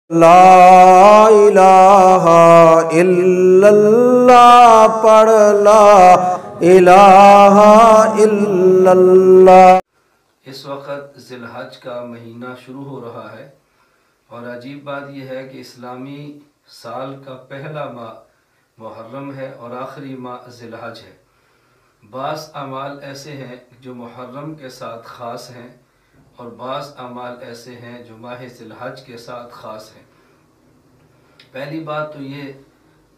ला इलाहा इल्लल्लाह पढ़ ला इलाहा इल्लल्लाह। इस वक्त ज़िलहज का महीना शुरू हो रहा है और अजीब बात यह है कि इस्लामी साल का पहला माह मुहर्रम है और आखिरी माह ज़िलहज है। बाज़ अमाल ऐसे हैं जो मुहर्रम के साथ ख़ास हैं और बाज़ अमाल ऐसे हैं जो माह ज़िलहज के साथ ख़ास हैं। पहली बात तो ये,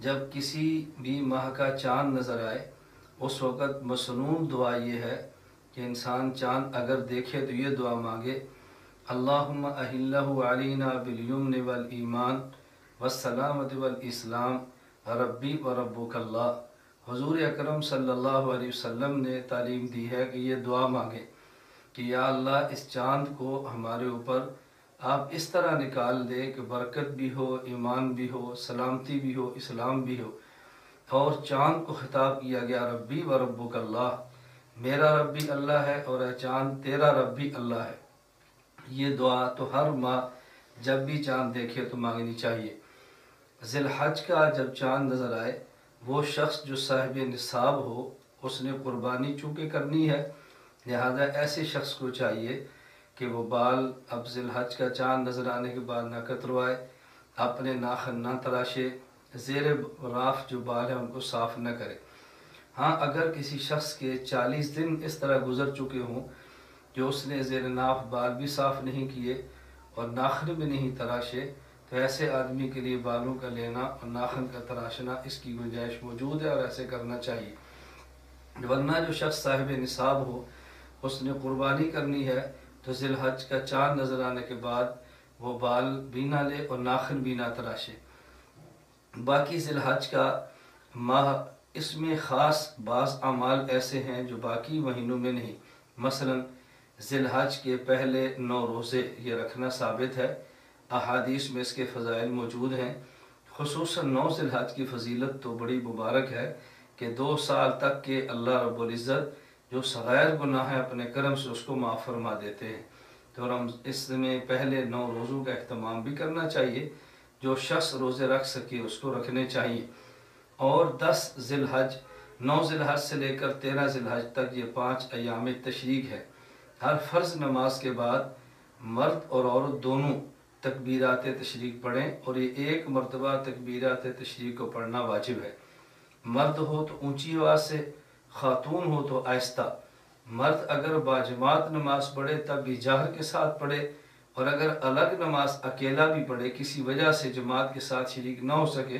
जब किसी भी माह का चाँद नज़र आए उस वक़्त मसनून दुआ ये है कि इंसान चाँद अगर देखे तो ये दुआ मांगे, अल्लाहुम्मा अहिल्लहु अलैना बिल-यम्नि वल ईमान वस्सलामति वल इस्लाम रब्बी व रब्बुकल्लाह। हुज़ूर अकरम सल्लल्लाहु अलैहि वसल्लम ने तालीम दी है कि ये दुआ मांगे कि या अल्लाह इस चाँद को हमारे ऊपर आप इस तरह निकाल दे कि बरकत भी हो, ईमान भी हो, सलामती भी हो, इस्लाम भी हो। और चाँद को खिताब किया गया रब्बी व रब्बुकल्लाह, मेरा रब्बी अल्लाह है और चाँद तेरा रब्बी अल्लाह है। ये दुआ तो हर माह जब भी चाँद देखे तो मांगनी चाहिए। ज़िलहज का जब चाँद नज़र आए, वो शख्स जो साहिब निसाब हो उसने कुर्बानी चूँकि करनी है, लिहाजा ऐसे शख्स को चाहिए कि वो बाल अब ज़िलहज का चाँद नज़र आने के बाद ना कतरवाए, अपने नाखन ना तराशे, ज़ेर राफ जो बाल हैं उनको साफ़ न करे। हाँ, अगर किसी शख्स के 40 दिन इस तरह गुज़र चुके हों जो उसने ज़ेर नाफ बाल भी साफ़ नहीं किए और नाखन भी नहीं तराशे, तो ऐसे आदमी के लिए बालों का लेना और नाखन का तराशना इसकी गुंजाइश मौजूद है और ऐसे करना चाहिए। वरना जो शख्स साहिब निसाब हो उसने कुर्बानी करनी है तो ज़िलहज का चाँद नज़र आने के बाद वो बाल भी ना ले और नाखन भी ना तराशे। बाकी ज़िलहज का माह, इसमें ख़ास बाज़ अमाल ऐसे हैं जो बाकी महीनों में नहीं। मसलन ज़िलहज के पहले 9 रोज़े ये रखना साबित है, अहादीस में इसके फ़ज़ाइल मौजूद हैं। खुसूसन 9 ज़िलहज की फ़जीलत तो बड़ी मुबारक है कि 2 साल तक के अल्लाह रब्बुल इज़्ज़त जो सग़ैर गुनाह है अपने करम से उसको माफ़ फरमा देते हैं। तो हम इसमें पहले 9 रोज़ों का अहतमाम भी करना चाहिए, जो शख्स रोज़े रख सके उसको रखने चाहिए। और 10 ज़िलहज, 9 ज़िलहज से लेकर 13 ज़िलहज तक ये 5 अय्याम तशरीक है। हर फ़र्ज़ नमाज के बाद मर्द और औरत दोनों तकबीरात तशरीक पढ़ें और ये एक मरतबा तकबीरात तशरीक को पढ़ना वाजिब है। मर्द हो तो ऊंची आवाज़ से, ख़ातून हो तो आहिस्ता। मर्द अगर बाजमात नमाज पढ़े तब भी जहर के साथ पढ़े, और अगर अलग नमाज अकेला भी पढ़े, किसी वजह से जमात के साथ शरीक ना हो सके,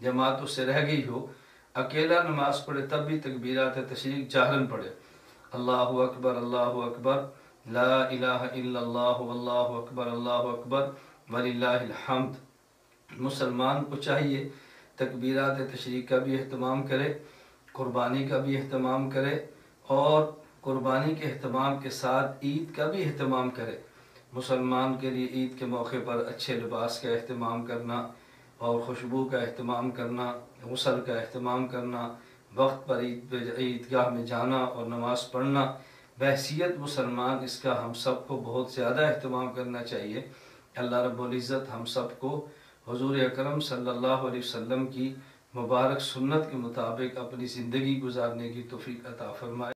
जमात उससे रह गई हो, अकेला नमाज पढ़े तब भी तकबीरात तशरीक जाहरन पढ़े। अल्लाहु अकबर अल्लाहु अकबर, ला इलाहा इल्लल्लाह वल्लाहु अकबर वलिल्लाहिल हम्द। मुसलमान को चाहिए तकबीरात तशरीक का भी अहतमाम करे, कुर्बानी का भी अहतमाम करे और कुर्बानी के अहतमाम के साथ ईद का भी अहतमाम करे। मुसलमान के लिए ईद के मौके पर अच्छे लिबास का अहतमाम करना और खुशबू का अहतमाम करना, गुस्ल का अहतमाम करना, वक्त पर ईदगाह में जाना और नमाज़ पढ़ना, बहसीत मुसलमान इसका हम सब को बहुत ज़्यादा अहतमाम करना चाहिए। अल्लाह रब्बुल इज़्ज़त हम सब को हुज़ूर अकरम सल्लल्लाहु अलैहि वसल्लम की मुबारक सुन्नत के मुताबिक अपनी ज़िंदगी गुजारने की तौफ़ीक़ अता फ़रमाए।